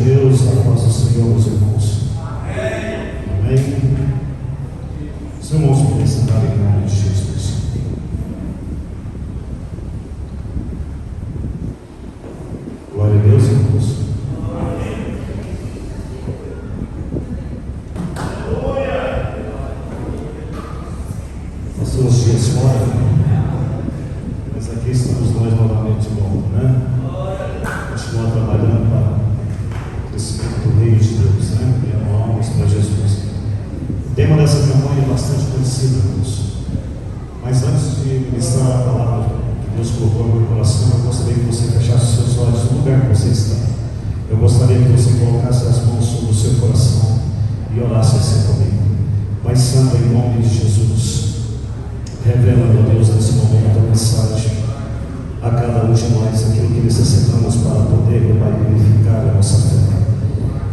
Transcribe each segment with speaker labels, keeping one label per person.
Speaker 1: Deus, a paz do Senhor, meus irmãos. Amém. Os irmãos podem sentar em nome de Jesus. Glória a Deus, irmãos. Passou uns dias fora, mas aqui estamos nós novamente de novo, né? Continuar trabalhando para o crescimento do reino de Deus, né? E almas para Jesus. O tema dessa campanha é bastante conhecido, irmãos. Mas antes de ministrar a palavra que Deus colocou no meu coração, eu gostaria que você fechasse os seus olhos no lugar que você está. Eu gostaria que você colocasse as mãos sobre o seu coração e orasse assim comigo. Pai Santo, em nome de Jesus, revela, meu Deus, nesse momento a mensagem a cada um de nós, aquilo que necessitamos para poder, meu Pai, glorificar a nossa fé.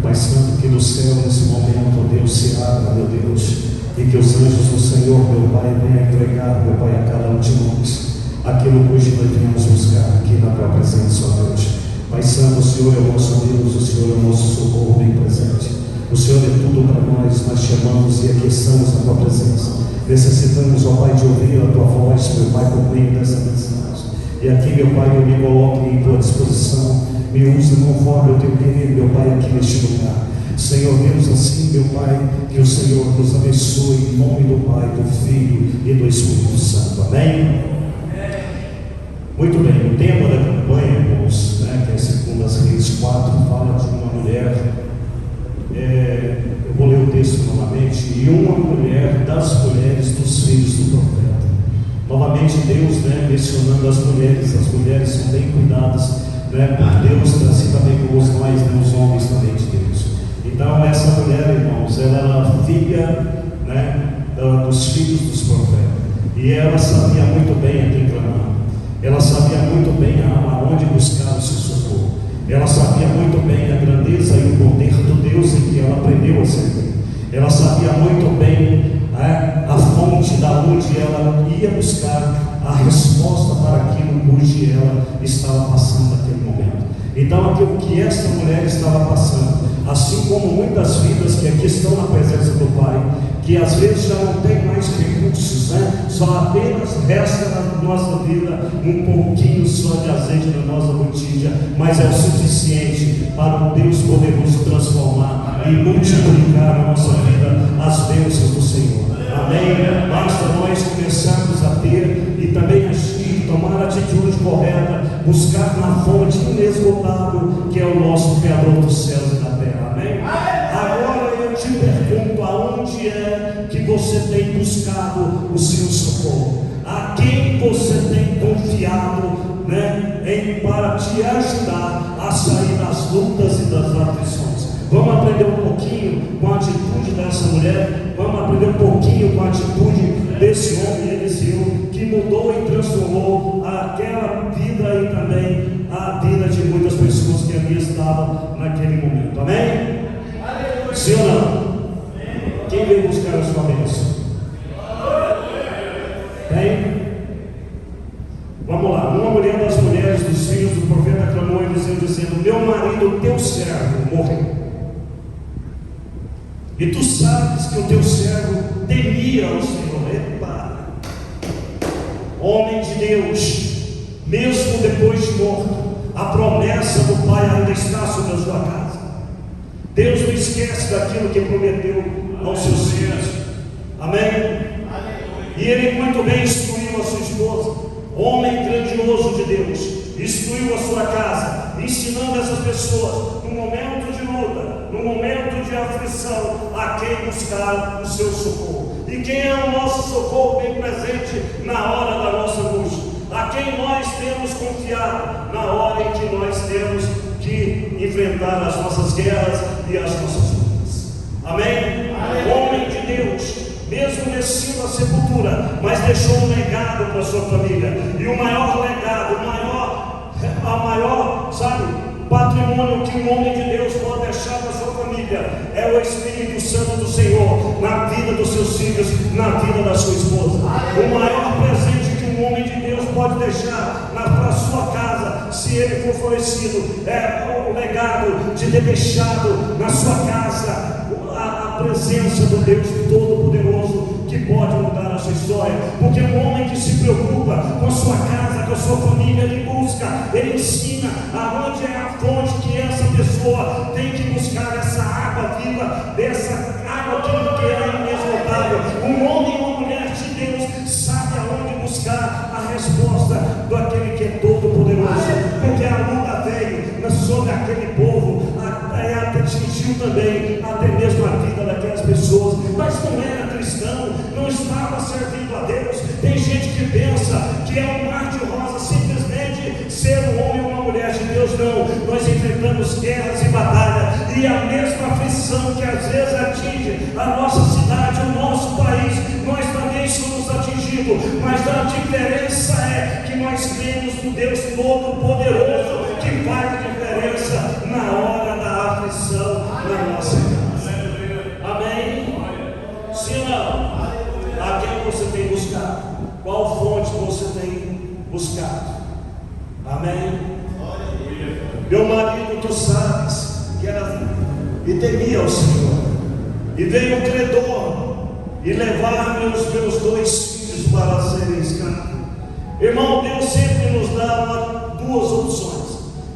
Speaker 1: Pai Santo, que do céu nesse momento, Deus, se abra, meu Deus, e que os anjos do Senhor, meu Pai, venham entregar, meu Pai, a cada um de nós aquilo que hoje nós viemos buscar aqui na tua presença, ó Deus. Pai Santo, o Senhor é o nosso Deus, o Senhor é o nosso socorro bem presente. O Senhor é tudo para nós te amamos e aqui estamos na tua presença. Necessitamos, ó Pai, de ouvir a tua voz, meu Pai, por meio dessa mensagem. E aqui, meu Pai, eu me coloco em tua disposição, me usa conforme o teu querer, meu Pai, aqui neste lugar. Senhor Deus, assim, meu Pai, que o Senhor nos abençoe em nome do Pai, do Filho e do Espírito Santo. Amém? Muito bem, o tema da campanha, irmãos, né, que é 2 Reis 4, fala de uma mulher, eu vou ler o texto novamente, e uma mulher das mulheres dos filhos do profeta. Novamente Deus, né, mencionando as mulheres são bem cuidadas, né, por Deus, assim também como nós, né, os homens também de Deus. Então essa mulher, irmãos, ela era filha, né, dos filhos dos profetas, e ela sabia muito bem a quem clamar, ela sabia muito bem aonde buscar o seu socorro, ela sabia muito bem a grandeza e o poder do Deus em que ela aprendeu a servir, ela sabia muito bem a fonte da onde ela ia buscar a resposta para aquilo onde ela estava passando naquele momento. Então aquilo que esta mulher estava passando, assim como muitas vidas que aqui estão na presença do Pai, que às vezes já não tem mais recursos, né? Só apenas resta na nossa vida um pouquinho só de azeite na nossa botija, mas é o suficiente para o Deus poderoso transformar e multiplicar na nossa vida as bênçãos do Senhor. Amém? Basta nós começarmos a ter e também agir, tomar a atitude correta, buscar na fonte inesgotável que é o nosso Criador dos céus e da terra. Amém? Agora eu te pergunto, aonde é que você tem buscado o seu socorro? A quem você tem confiado, né, para te ajudar a sair das lutas e das aflições? Vamos aprender um pouquinho com a atitude dessa mulher, vamos aprender um pouquinho com a atitude desse homem Eliseu, que mudou e transformou aquela vida e também a vida de muitas pessoas que ali estavam naquele momento. Amém? Sim ou não? Quem veio buscar a sua bênção? Tem? Vamos lá. Uma mulher das mulheres dos filhos do profeta clamou a Eliseu dizendo: meu marido, teu servo, morreu. E tu sabes que o teu servo temia ao Senhor. Epa! Homem de Deus, mesmo depois de morto, a promessa do Pai ainda está sobre a sua casa. Deus não esquece daquilo que prometeu aos seus filhos. Amém? E ele muito bem instruiu a sua esposa, homem grandioso de Deus, instruiu a sua casa, ensinando essas pessoas, no momento de luta, no momento de aflição, a quem buscar o seu socorro. E quem é o nosso socorro bem presente na hora da nossa angústia? A quem nós temos confiado na hora em que nós temos que enfrentar as nossas guerras e as nossas lutas. Amém? Amém. Homem de Deus, mesmo descendo à sepultura, mas deixou um legado para a sua família. E o maior legado, a maior, sabe, patrimônio que um homem de Deus pode deixar para a sua família é o Espírito Santo do Senhor na vida dos seus filhos, na vida da sua esposa. O maior presente que um homem de Deus pode deixar para a sua casa se ele for falecido, o legado de ter deixado na sua casa a presença do Deus Todo-Poderoso, que pode mudar a sua história. Porque um homem que se preocupa com a sua casa, com a sua família, ele busca, ele ensina aonde é a fonte que essa pessoa tem que buscar essa água viva, dessa água que é inesgotável. Um homem ou uma mulher de Deus sabe aonde buscar a resposta daquele que é todo-poderoso, porque a luta veio sobre aquele povo, atingiu também até mesmo a vida daquelas pessoas, mas não era cristão, não estava servindo a Deus. Tem gente que pensa que é um mar de rosa simplesmente ser um homem ou uma mulher de Deus. Não, nós enfrentamos guerras e batalhas, e a mesma aflição que às vezes atinge a nossa cidade, o nosso país, nós também somos atingidos, mas a diferença é que nós cremos no Deus Todo-Poderoso, que faz diferença na hora da aflição na nossa casa. Amém? Sim ou não? A quem você tem buscado? Qual fonte você tem buscado? Amém? Meu marido, tu sabes que era e temia o Senhor, e veio o credor e levar meus 2 filhos para serem escravos. Irmão, Deus sempre nos dá 2 opções.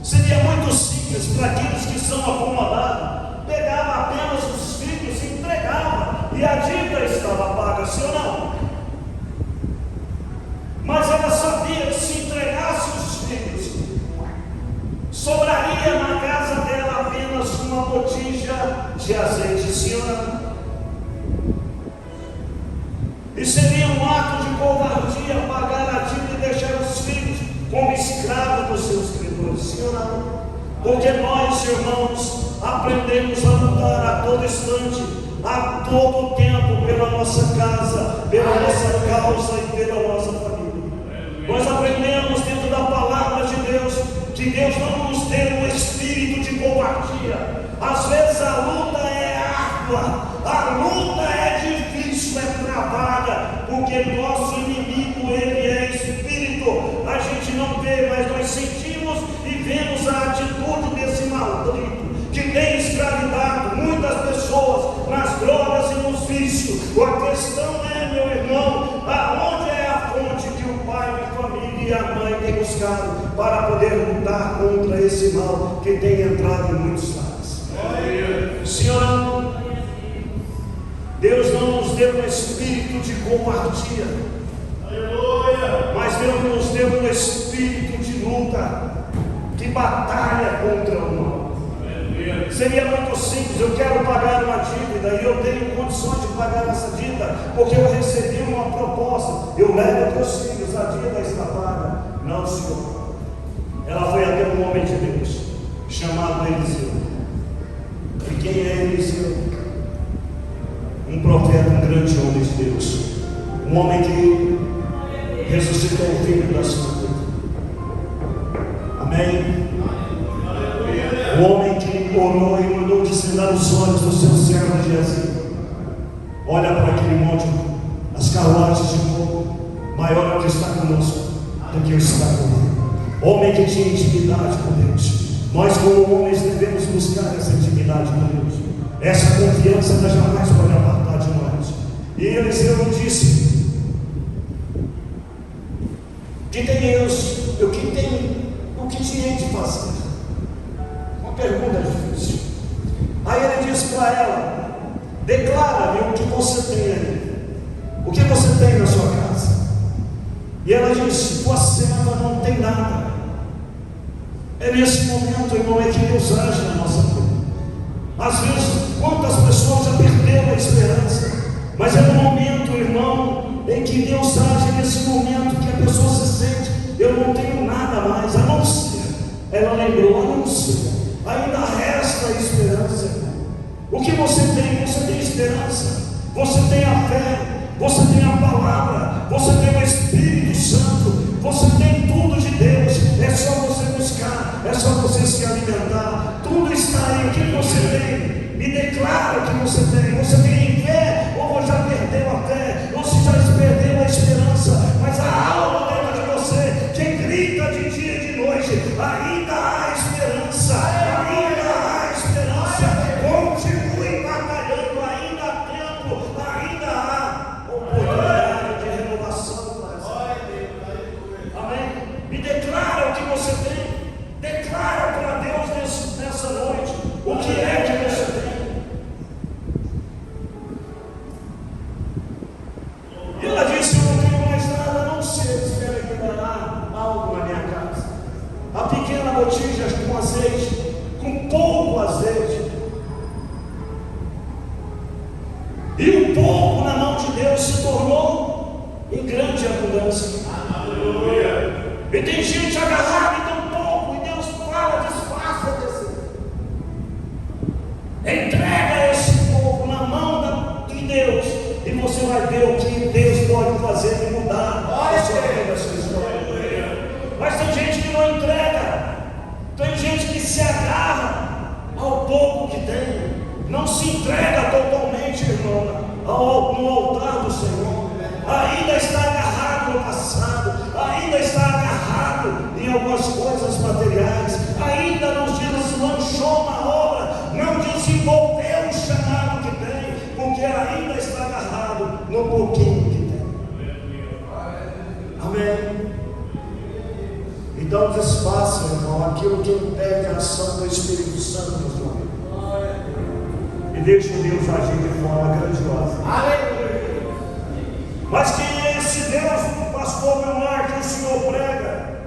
Speaker 1: Seria muito simples para aqueles que são acomodados, pegava apenas os filhos e entregava, e a dívida estava paga, sim ou não? Mas ela sabia que se entregasse os filhos, sobraria na casa dela apenas uma botija de azeite, sim ou não? E seria um ato de covardia pagar a dívida e deixar os filhos como escravos dos seus credores, sim ou não? Porque nós, irmãos, aprendemos a lutar a todo instante, a todo tempo, pela nossa casa, pela nossa causa e pela nossa família. Nós aprendemos dentro da palavra de Deus que Deus não nos deu um espírito de covardia. Às vezes a luta é árdua, a luta é difícil, é travada, porque nosso inimigo, ele é espírito. A gente não vê, mas nós sentimos e vemos a atitude desse maldito que tem escravizado muitas pessoas nas drogas e nos vícios. A questão é, meu irmão, aonde é a fonte que o pai, a família e a mãe têm buscado para poder lutar contra esse mal que tem entrado em muitos lares? Senhor, Deus não nos deu um espírito de covardia, mas Deus nos deu um espírito de luta, de batalha contra o mal. Seria muito simples: eu quero pagar uma dívida e eu tenho condições de pagar essa dívida, porque eu recebi uma proposta, eu levo para os filhos, a dívida está paga. Não, Senhor. Ela foi até um homem de Deus chamado Eliseu. E quem é Eliseu? Um profeta, um grande homem de Deus, um homem que ressuscitou o filho da sua vida. Amém? O homem que orou e mandou descendar os olhos do seu servo Geazi. Olha para aquele monte, as carruagens de fogo, maior é o que está conosco do que o que está com ele. Homem que tinha intimidade com Deus. Nós, como homens, devemos buscar essa intimidade com Deus. Essa confiança nós jamais pode apartar de nós. E Eliseu disse: que tem Deus, o que tinha de fazer? Uma pergunta difícil. Aí ele disse para ela: declara-me o que você tem aí, o que você tem na sua casa. E ela disse: tua serva não tem nada. É nesse momento, irmão, é que Deus age na nossa vida. Às vezes, quantas pessoas já perderam a esperança, mas é no momento, irmão, em que Deus age, nesse momento que a pessoa se sente: eu não tenho nada mais, a não ser. Ela lembrou: a não ser. Ainda resta a esperança. O que você tem? Você tem esperança, você tem a fé, você tem a palavra, você tem o Espírito Santo, você tem tudo de Deus. É só você buscar, é só você se alimentar. Tudo está aí. O que você tem? Me declara o que você tem. Você tem fé ou já perdeu a fé? Ou se já perdeu a esperança? Mas a alma dentro de você que grita de dia e de noite: a canjas com azeite, com pouco azeite. E o pouco na mão de Deus se tornou em grande abundância. Aleluia. E tem gente agarrada em tão pouco, e Deus fala, desfaça desse. Entrega esse pouco na mão de Deus, e você vai ver o que Deus pode fazer e mudar a sua vida, a sua história. Mas tem gente que não entrega, tem gente que se agarra ao pouco que tem, não se entrega totalmente, irmão, no altar do Senhor. Ainda está agarrado no passado, ainda está agarrado em algumas coisas materiais, ainda não deslanchou na obra, não desenvolveu o chamado que tem, porque ainda está agarrado no pouquinho que tem. Amém? Então desfaça, irmão, aquilo que impede a ação do Espírito Santo na sua vida, e deixe Deus agir de forma grandiosa. Aleluia. Mas quem é esse Deus, pastor Leonardo, que o Senhor prega?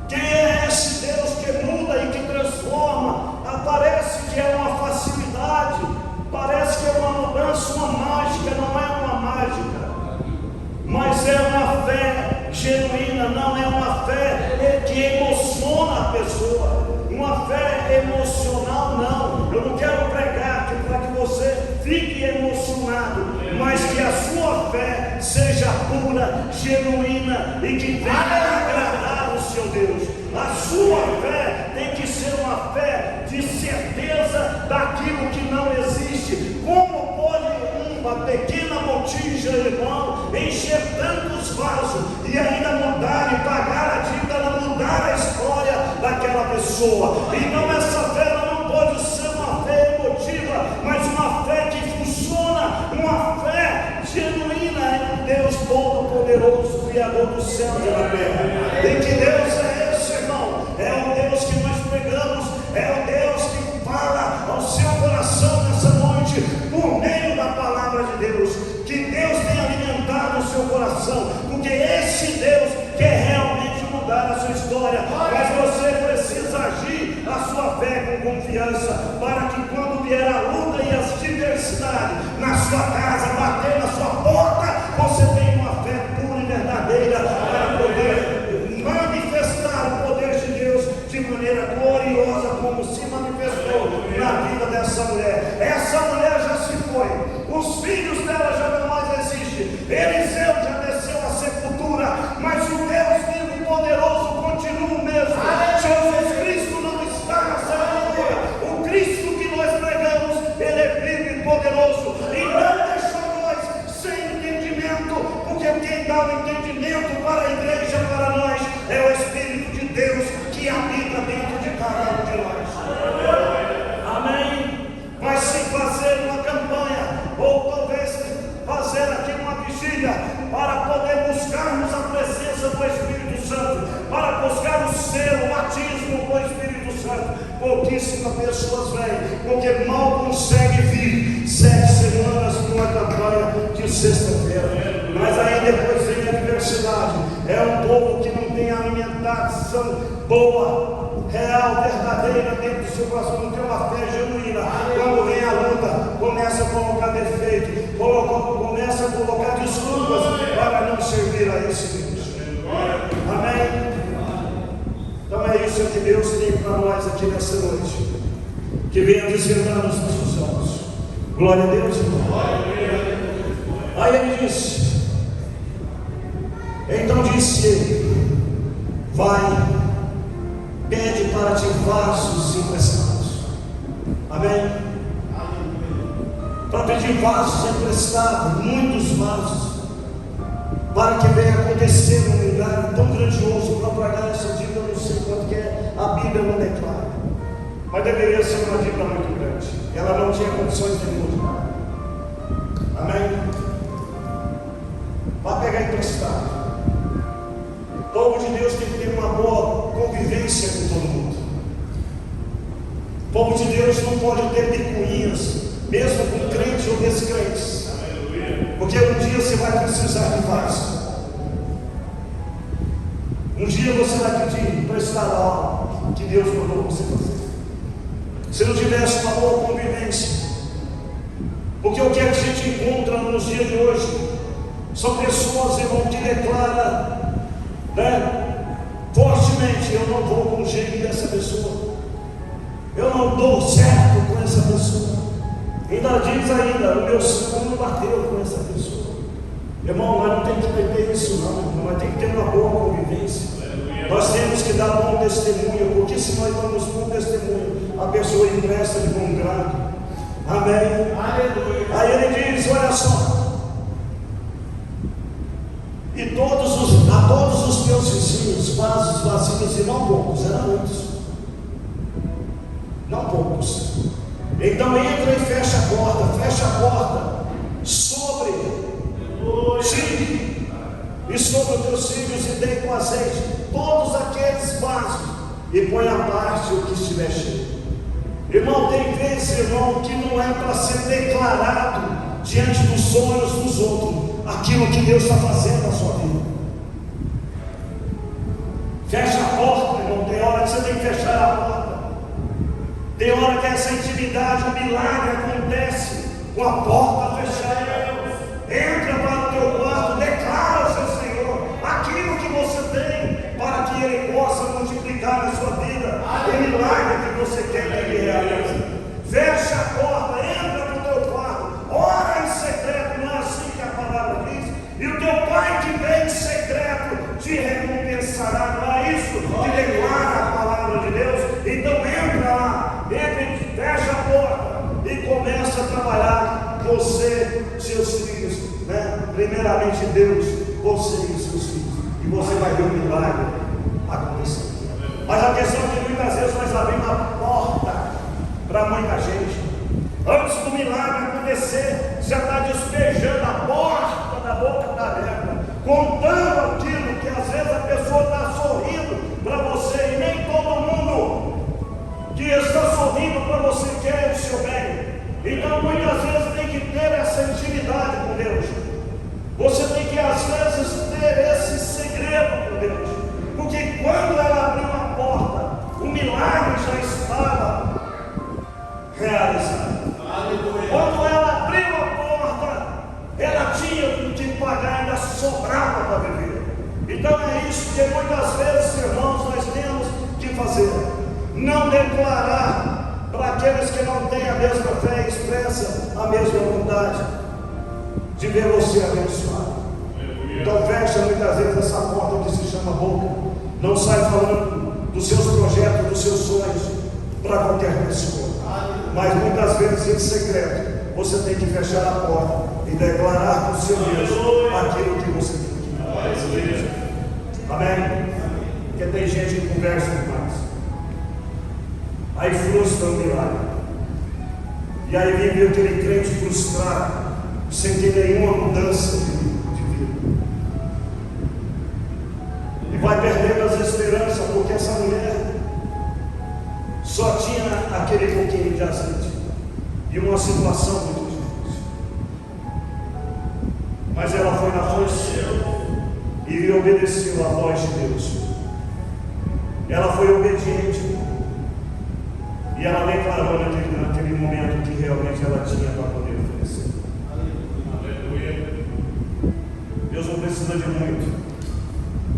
Speaker 1: Quem é esse Deus que muda e que transforma? Parece que é uma facilidade, parece que é uma mudança, uma mágica. Não é uma mágica, mas é uma fé genuína, não é uma fé que emociona a pessoa, uma fé emocional. Não, eu não quero pregar para que você fique emocionado, mas que a sua fé seja pura, genuína e que venha agradar o seu Deus. A sua fé tem que ser uma fé de certeza daquilo que não existe. Como pode uma pequena botija, irmão, encher tantos vasos e ainda mudar e pagar a dívida, mudar a história daquela pessoa? Então essa fé não pode ser uma fé emotiva, mas uma fé que funciona, uma fé genuína em Deus Todo-Poderoso, Criador do céu e da terra. E que Deus é esse, irmão? É o Deus que nós pregamos, é o Deus que fala ao seu coração nessa noite, por meio da palavra de Deus. Que Deus tenha alimentado o seu coração, porque esse Deus quer realmente mudar a sua história, mas você precisa agir a sua fé com confiança, para que quando vier a luta e as diversidades na sua casa, bater na sua porta, você tenha uma fé pura e verdadeira para poder manifestar o poder de Deus de maneira gloriosa, como se manifestou na vida dessa mulher. Essa mulher já se foi, os filhos dela já não mais existem, Eliseu já desceu à sepultura, mas o Deus vivo e poderoso continua o mesmo. Jesus Cristo não está na sepultura, o Cristo que nós pregamos, ele é vivo e poderoso, e não deixou nós sem entendimento, porque quem dá o entendimento para a igreja, para nós, é o Espírito de Deus que habita dentro de cada um de nós. Amém? Mas se fazer uma campanha, ou talvez fazer aqui uma vigília, para poder buscarmos a presença do Espírito Santo, para buscar o selo, o batismo do Espírito Santo, pouquíssimas pessoas vêm, porque mal consegue vir 7 semanas numa campanha de sexta-feira. Mas aí depois vem a adversidade. É um povo que não tem alimentação boa, real, verdadeira dentro do seu coração, não tem uma fé genuína. Quando vem a luta, começa a colocar defeito, começa a colocar desculpas para não servir a esse Deus. Amém? Então é isso que Deus tem para nós aqui nessa noite, que venha desvendando os nossos olhos. Glória a Deus, irmão. Aí ele disse, então disse ele, vai, pede para ti vasos emprestados. Amém? Para pedir vasos emprestados, muitos vasos, para que venha acontecer um milagre tão grandioso para pagar essa dívida. Eu não sei quanto que é, a Bíblia não declara, mas deveria ser uma dívida muito grande. Ela não tinha condições de mudar. Amém? Vai pegar emprestado. O povo de Deus tem que ter uma boa convivência com todo mundo. O povo de Deus não pode ter picuinhas, mesmo com crentes ou descrentes, porque um dia você vai precisar de vaso. Um dia você vai pedir emprestado algo que Deus mandou você fazer. Se não tivesse uma boa convivência, porque o que é que a gente encontra nos dias de hoje? São pessoas, irmão, que declaram, fortemente: eu não vou com o jeito dessa pessoa, eu não dou certo com essa pessoa. Ainda diz o meu sangue não bateu com essa pessoa. Irmão, nós não temos que perder isso não, nós temos que ter uma boa convivência. Nós temos que dar bom testemunho, porque se nós damos bom testemunho, a pessoa empresta de bom grado. Amém? Aleluia. Aí ele diz: olha só, e a todos os teus vizinhos vasos vazios, e não poucos, eram muitos, não poucos. Então entra e fecha a porta sobre ti e sobre os teus filhos, e dei com azeite todos aqueles vasos, e põe à parte o que estiver cheio. Irmão, tem vezes, irmão, que não é para ser declarado diante dos olhos dos outros aquilo que Deus está fazendo na sua vida. Fecha a porta, irmão. Tem hora que você tem que fechar a porta. Tem hora que essa intimidade, o milagre acontece com a porta fechada. Entra para o teu quarto, declara ao seu Senhor aquilo que você tem, para que Ele possa multiplicar na sua vida o milagre que você quer que Ele realize. Fecha a porta, entra para o teu quarto, ora em secreto, não é assim que a palavra diz? E o teu Pai que vem em secreto te recompensará, não é isso que declara a palavra de Deus? Então entra lá, fecha a porta e começa a trabalhar, você, seus filhos, primeiramente Deus, você e seus filhos, e você vai ver o milagre acontecer. Mas a questão é que muitas vezes nós abrimos a porta para muita gente. Antes do milagre acontecer, já está despejando a porta da boca da aberta, contando aquilo que às vezes a pessoa está sorrindo para você, e nem todo mundo que está sorrindo para você quer o seu bem. Então muitas vezes tem que ter essa intimidade com Deus. Você tem que às vezes ter esse segredo com Deus, porque quando ela abriu a porta, o milagre já estava realizado. Quando ela abriu a porta, ela tinha que pagar, ainda sobrava para viver. Então é isso que muitas vezes, irmãos, nós temos que fazer: não declarar para aqueles que não têm a mesma fé e expressam a mesma vontade de ver você abençoado. Então fecha muitas vezes essa porta que se chama boca. Não sai falando dos seus projetos, dos seus sonhos para qualquer pessoa. Mas muitas vezes em secreto você tem que fechar a porta e declarar para o seu Deus aquilo que você tem que fazer. Amém? Porque tem gente que conversa demais, aí frustra o milagre, e aí vive aquele crente frustrado, sem ter nenhuma mudança de vida, e vai perdendo as esperanças, porque essa mulher só tinha aquele pouquinho de azeite e uma situação muito difícil, mas ela foi na força e obedeceu à voz de Deus. Ela foi obediente, e ela declarou naquele momento que realmente ela tinha para poder oferecer. Aleluia. Deus não precisa de muito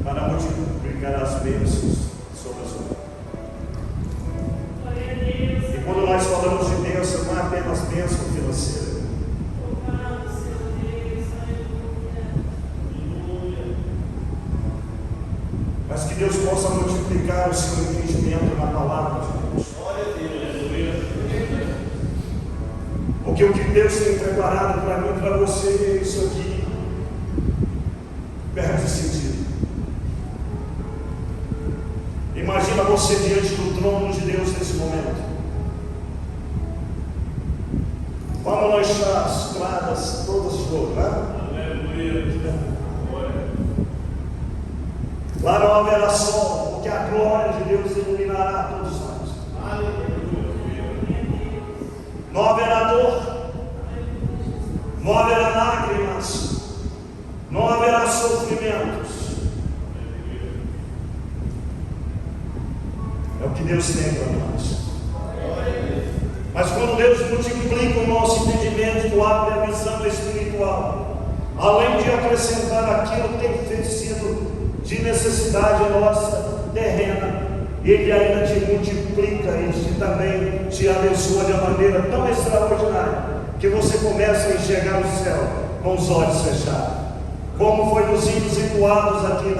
Speaker 1: para multiplicar as bênçãos sobre a sua vida. E quando nós falamos de bênção, não é apenas bênção financeira. Mas que Deus possa multiplicar o seu entendimento na palavra de Deus. Porque o que Deus tem preparado para mim e para você, isso aqui perde sentido. Imagina você diante do trono de Deus nesse momento. Vamos lanchar as estradas todas de novo, né? Aleluia. Lá não haverá sol, porque a glória de Deus iluminará todos nós. Aleluia. Não haverá dor, não haverá lágrimas, não haverá sofrimentos. É o que Deus tem para nós. Mas quando Deus multiplica o nosso entendimento, abre a visão espiritual, além de acrescentar aquilo que tem sido de necessidade nossa terrena, Ele ainda te multiplica e também te abençoa de uma maneira tão extraordinária, que você começa a enxergar o céu com os olhos fechados, como foi nos hinos entoados aqui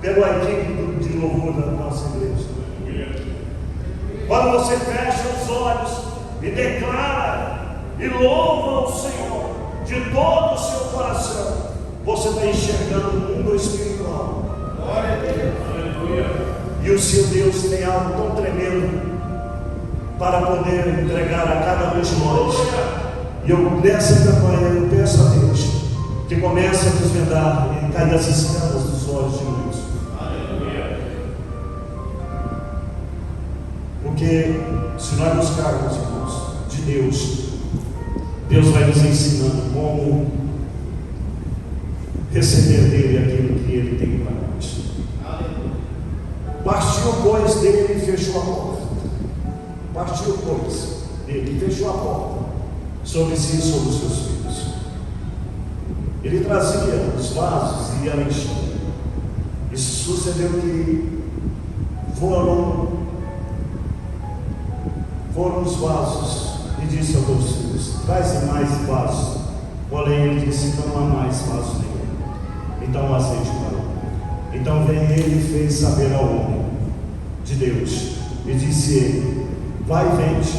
Speaker 1: pela equipe de louvor da nossa igreja. Quando você fecha os olhos e declara e louva o Senhor de todo o seu coração, você está enxergando o mundo espiritual. Glória a Deus. E o seu Deus tem algo tão tremendo para poder entregar a cada um de nós. E eu, nessa campanha, eu peço a Deus que comece a desvendar e cair as escamas dos olhos de muitos. Porque se nós buscarmos, irmãos, de Deus, Deus vai nos ensinando como receber dele aquilo que ele tem para nós. Partiu, pois, dele e fechou a porta. Partiu, pois, dele e fechou a porta sobre si e sobre os seus filhos. Ele trazia os vasos e ia enchendo. E sucedeu que foram os vasos, e disse aos seus filhos: traz mais vasos. Porém ele disse: não há mais vasos nenhum. Então o azeite parou. Então veio ele e fez saber ao homem de Deus, e disse ele: vai e vende.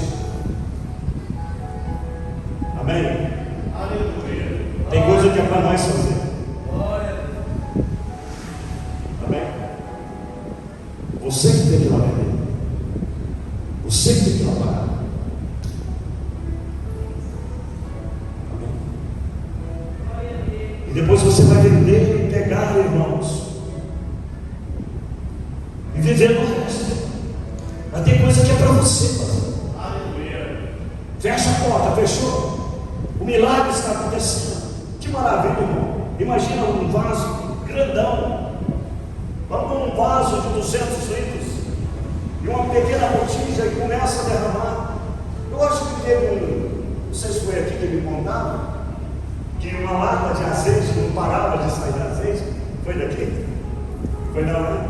Speaker 1: Amém? Aleluia. Tem coisa que é para nós fazer. Amém? Você que tem que ir lá vender. Você que tem que trabalhar. Amém? E depois você vai vender e pegar, irmãos, e viver no resto. Mas tem coisa que é para você fazer. Fecha a porta, fechou. O milagre está acontecendo. Que maravilha, irmão. Imagina um vaso grandão. Vamos num vaso de 200 litros e uma pequena botija e começa a derramar. Eu acho que teve não sei se foi aqui que me contaram, que uma lata de azeite não parava de sair de azeite. Foi daqui? Foi não, né?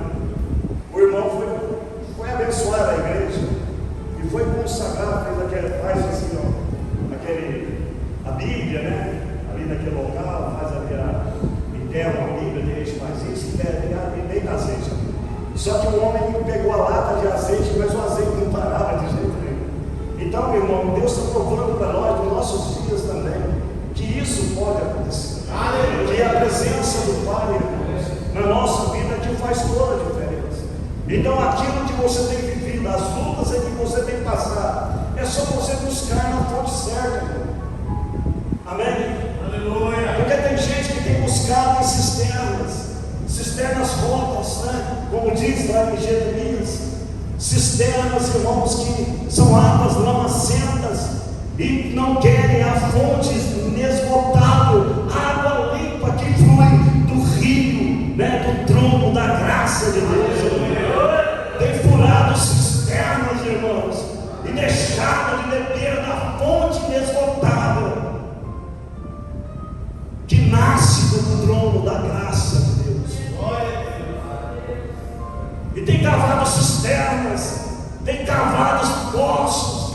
Speaker 1: O irmão foi abençoar a igreja e foi consagrar, faz assim, a Bíblia, né? Ali naquele local, faz ali enterra a Bíblia, a gente faz isso, e deita azeite. Só que o homem pegou a lata de azeite, mas o azeite não parava de jeito nenhum. Então, meu irmão, Deus está provando para nós, nos nossos dias também, que isso pode acontecer. Que a presença do Pai, irmãos, na nossa vida, que faz toda a diferença. Então, aquilo que você tem vivido, as lutas em que você tem passado, é só você buscar na fonte certa, irmão. Amém? Aleluia. Porque tem gente que tem buscado em cisternas rotas, né? Como diz lá em Jeremias, cisternas, irmãos, que são águas lamacentas e não querem a fonte inesgotável, água limpa que flui do rio, né? Do trono da graça de Deus. Tem furado cisternas, irmãos, e deixado de beber da fonte inesgotável que nasce do trono da graça de Deus. E tem cavado cisternas, tem cavado poços,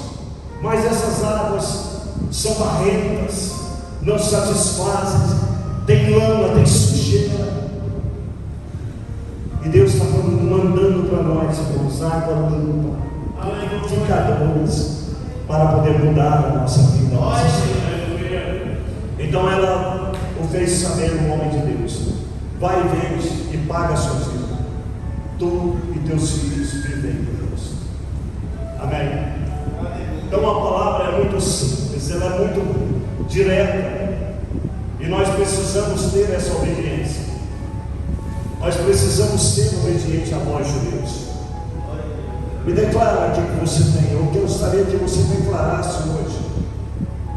Speaker 1: mas essas águas são barrentas, não satisfazem, tem lama, tem sujeira. E Deus está mandando para nós, irmãos, água limpa, purificadores, para poder mudar a nossa vida. Então ela o fez saber o homem de Deus: vai e vende e paga a sua dívida. Tu e teus filhos vivem por Deus. Amém? Então a palavra é muito simples, ela é muito direta, e nós precisamos ter essa obediência. Nós precisamos ser obedientes à voz de Deus. Me declara aqui que você tem, eu gostaria que você declarasse hoje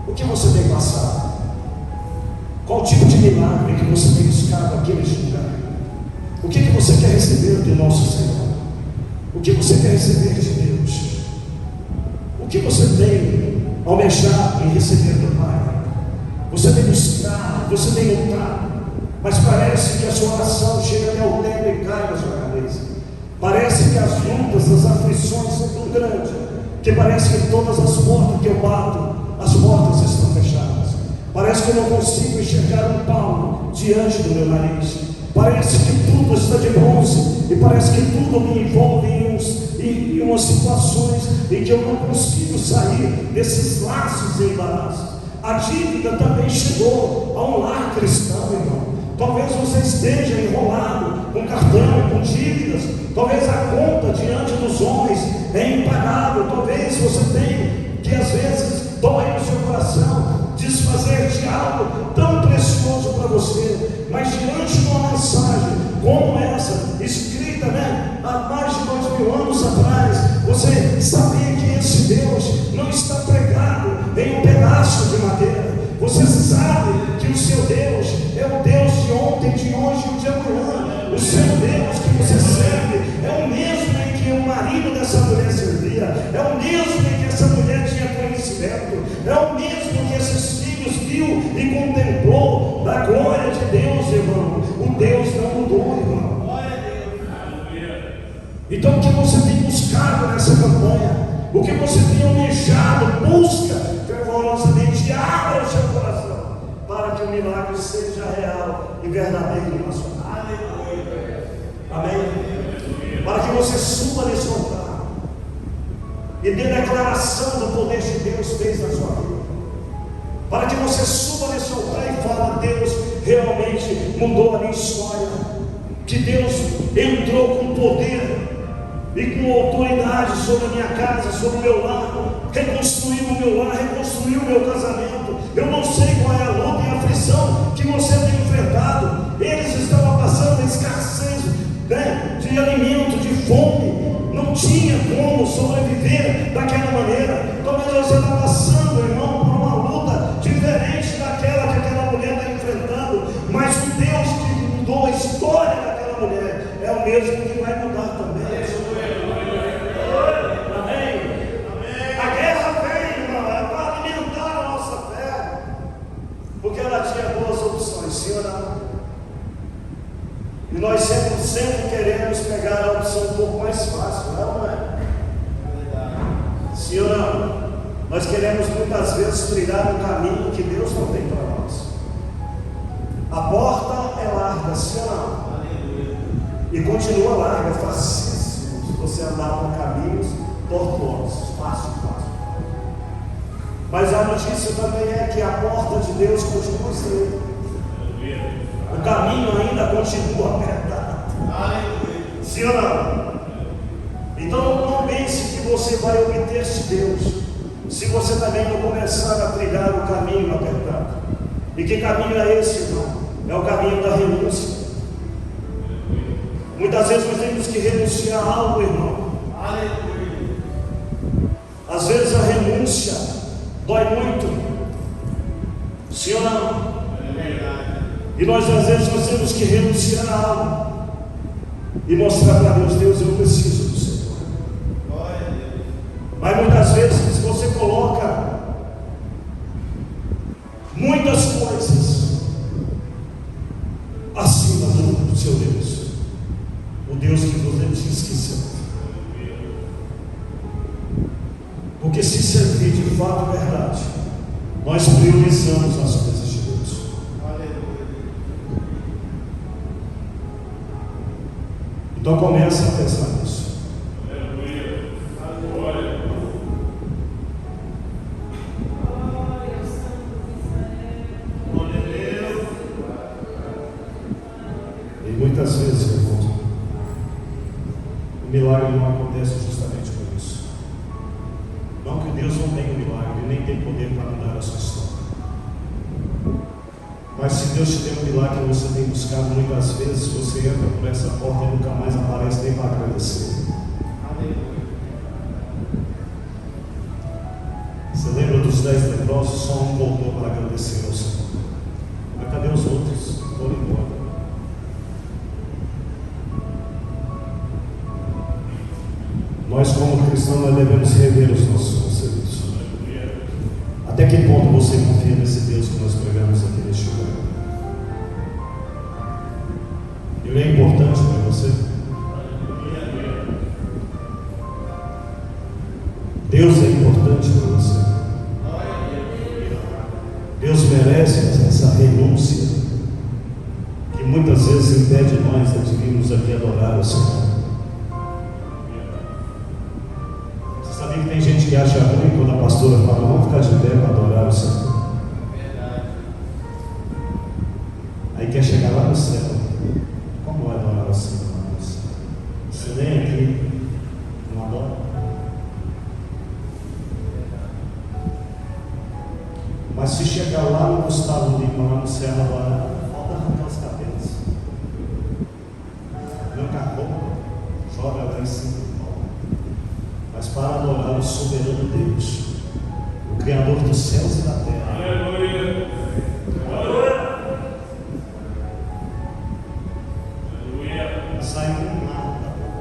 Speaker 1: o que você tem passado. Qual tipo de milagre que você tem buscado aqui neste lugar? O que você quer receber do nosso Senhor? O que você quer receber de Deus? O que você tem almejado em receber do Pai? Você tem buscado, você tem lutado, mas parece que a sua oração chega até o teto e cai na sua cabeça. Parece que as lutas, as aflições são tão grandes, que parece que todas as portas que eu bato, as portas estão fechadas. Parece que eu não consigo enxergar um palmo diante do meu nariz. Parece que tudo está de bronze, e parece que tudo me envolve em umas situações em que eu não consigo sair desses laços e embaraços. A dívida também chegou a um lar cristão, irmão. Talvez você esteja enrolado com cartão, com dívidas. Talvez a conta diante dos homens é impagável. Talvez você tenha que às vezes dói no seu coração desfazer de algo tão precioso para você. Mas diante de uma mensagem como essa, escrita há mais de 2000 anos atrás, você sabia que esse Deus não está pregado em um pedaço de madeira. Você sabe que o seu Deus é o Deus de ontem, de hoje e de amanhã. O seu Deus que você serve é o mesmo em que o marido dessa mulher servia, é o mesmo em que essa mulher tinha conhecimento, é o mesmo que esses filhos viu e contemplou da glória de Deus, irmão. O Deus não mudou, irmão. Então o que você tem buscado nessa campanha? O que você tem almejado? Busca fervorosamente, abra o seu coração para que o milagre seja real e verdadeiro na sua vida. Amém? Para que você suba nesse altar e dê declaração do poder que Deus fez na sua vida. Para que você suba nesse altar e fale: Deus realmente mudou a minha história, que Deus entrou com poder e com autoridade sobre a minha casa, sobre o meu lar, reconstruiu o meu lar, reconstruiu o meu casamento. Eu não sei qual é a luta e a aflição que você tem enfrentado. Eles estavam passando escassez de alimento, de fome, não tinha como sobreviver daquela maneira. Talvez você está passando, irmão, por uma luta diferente daquela que aquela mulher está enfrentando, mas o Deus que mudou a história daquela mulher é o mesmo que vai mudar também. E nós sempre queremos pegar a opção um pouco mais fácil, não é? Sim ou não? Nós queremos muitas vezes trilhar um caminho que Deus não tem para nós. A porta é larga, sim ou não? E continua larga, é facíssimo se você andar por caminhos tortuosos, fácil. Mas a notícia também é que a porta de Deus continua estreita. O caminho ainda continua apertado. Sim ou não? Então não pense que você vai obter de Deus se você também não começar a trilhar o caminho apertado. E que caminho é esse, irmão? É o caminho da renúncia. Muitas vezes nós temos que renunciar a algo, irmão. Às vezes a renúncia dói muito. Sim ou não? E nós às vezes nós temos que renunciar a algo e mostrar para Deus: Deus, eu preciso do Senhor. Mas muitas vezes você coloca muitas coisas acima do seu Deus, o Deus que você diz que serve. Porque se servir de fato é verdade, nós priorizamos as coisas de Deus. Então começa a pensar nisso. E muitas vezes, irmão, o milagre não acontece justamente por isso. Não que Deus não tenha um milagre, Ele nem tem poder para mudar a sua história. Mas se Deus te der um milagre que você tem buscado muitas vezes, você entra por essa porta e nunca mais aparece nem para agradecer. Você lembra dos 10 leprosos? Só um voltou para agradecer ao Senhor. Mas cadê os outros? Foram embora. cristão, nós devemos rever os nossos conceitos. Até que ponto você confia nesse Deus que nós pregamos aqui neste lugar? Ele é importante para você? Deus é importante para você? Deus merece essa renúncia que muitas vezes impede nós de virmos aqui adorar o Senhor. Você sabia que tem gente que acha ruim quando a pastora fala, vamos ficar de pé para adorar o Senhor? Aí quer chegar lá no céu. Como vai adorar o Senhor? Você vem aqui, não adora? Mas se chegar lá no Gustavo Lima, lá no céu, agora, falta arrancar os cabelos. Arranca a roupa, joga lá em cima do pau. Mas para adorar o soberano Deus, o Criador dos céus e da terra. Aleluia! Aleluia! Sai um lado da boca.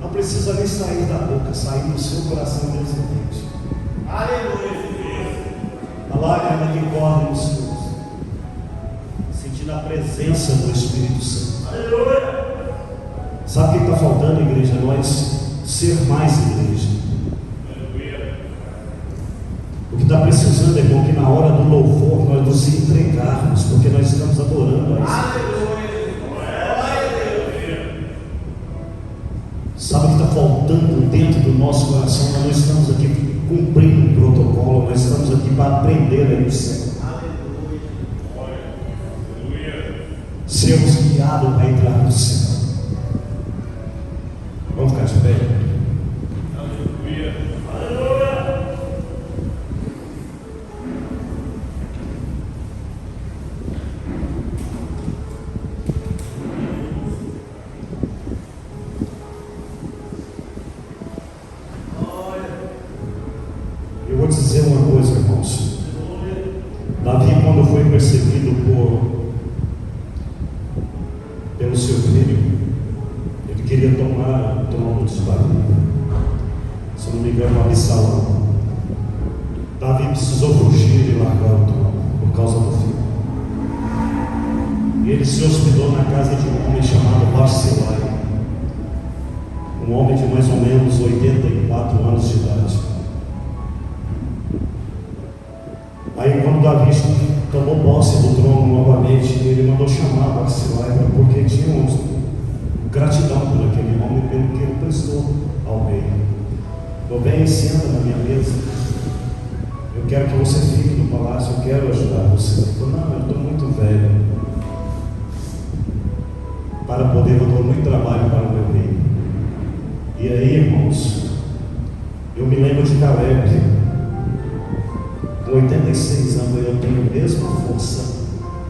Speaker 1: Não precisa nem sair da boca, sair do seu coração, Deus entende. Aleluia! A lágrima que corre nos seus, sentindo a presença do Espírito Santo. Aleluia! Sabe o que está faltando, igreja? Nós ser mais igreja. Aleluia! O que está precisando, irmão, que na hora do louvor nós nos entregarmos, porque nós estamos adorando a isso. Aleluia! Sabe o que está faltando dentro do nosso coração? Nós não estamos aqui cumprindo o protocolo, nós estamos aqui para aprender aí do céu. Aleluia. Sermos guiados para entrar no céu. Vamos ficar de pé. Aleluia. Aleluia. Eu vou dizer uma coisa, irmãos. Davi, quando foi perseguido pelo seu filho, ele queria tomar o trono de Davi. Se não me engano, Absalão. Davi precisou fugir e largar o trono por causa do filho. E ele se hospedou na casa de um homem chamado Barzilai, um homem de mais ou menos 84 anos de idade. Aí quando Davi tomou posse do trono novamente, ele mandou chamar Barzilai, porque tinha gratidão por aquele homem pelo que ele prestou ao rei. Então vem e senta na minha mesa. Eu quero que você fique no palácio, eu quero ajudar você. Ele falou, não, eu estou muito velho para poder, eu dou muito trabalho para o meu rei. E aí, irmãos, eu me lembro de Caleb. Com 86 anos eu tenho a mesma força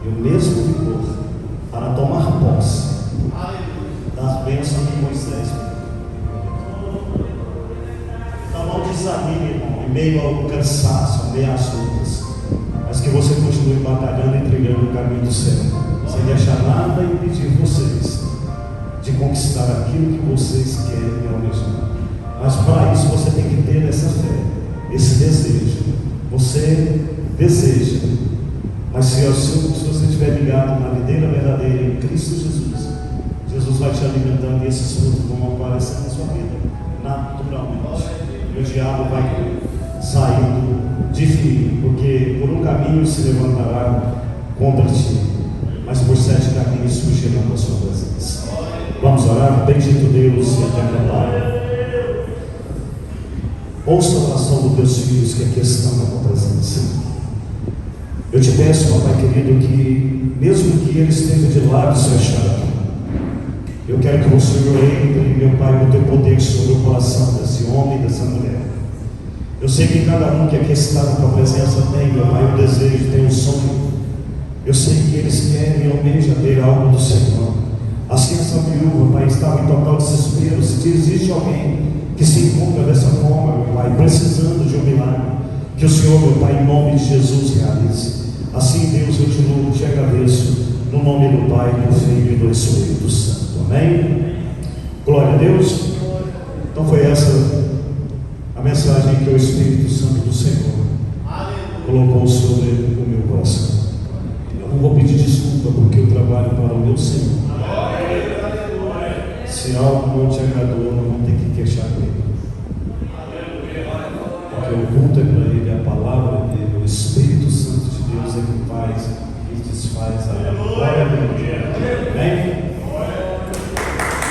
Speaker 1: e o mesmo vigor para tomar posse das bênçãos de Moisés. Então não desanime, irmão, em meio ao cansaço, em meio às lutas, mas que você continue batalhando e trilhando o caminho do céu, sem deixar nada impedir vocês de conquistar aquilo que vocês querem e almejam. Mas para isso você tem que ter essa fé, esse desejo. Você deseja, mas se você estiver ligado na videira verdadeira em Cristo Jesus, Jesus vai te alimentando e esses frutos vão aparecer na sua vida naturalmente. E o diabo vai saindo de fininho, porque por um caminho se levantará contra ti, mas por 7 caminhos fugirão da sua presença. Vamos orar? Bendito Deus e eterno Pai. Ouça a oração dos teus filhos que aqui estão na tua presença. Eu te peço, papai querido, que mesmo que ele esteja de lábios fechados, eu quero que o Senhor entre, meu Pai, com o teu poder sobre o coração desse homem e dessa mulher. Eu sei que cada um que aqui está na tua presença tem, meu Pai, um desejo, tem um sonho. Eu sei que eles querem e almejam ter algo do Senhor. Assim essa viúva, Pai, estava em total desespero. Se existe alguém que se encontra dessa forma, meu Pai, precisando de um milagre, que o Senhor, meu Pai, em nome de Jesus realize. Assim, Deus, eu te louvo, te agradeço, no nome do Pai, do Filho e do Espírito Santo. Amém? Glória a Deus. Então foi essa a mensagem que o Espírito Santo do Senhor colocou sobre o meu coração. Eu não vou pedir desculpa porque eu trabalho para o meu Senhor. Se algo não te agradou, não vou ter que queixar com ele. Porque o culto é para ele, a palavra dele, o Espírito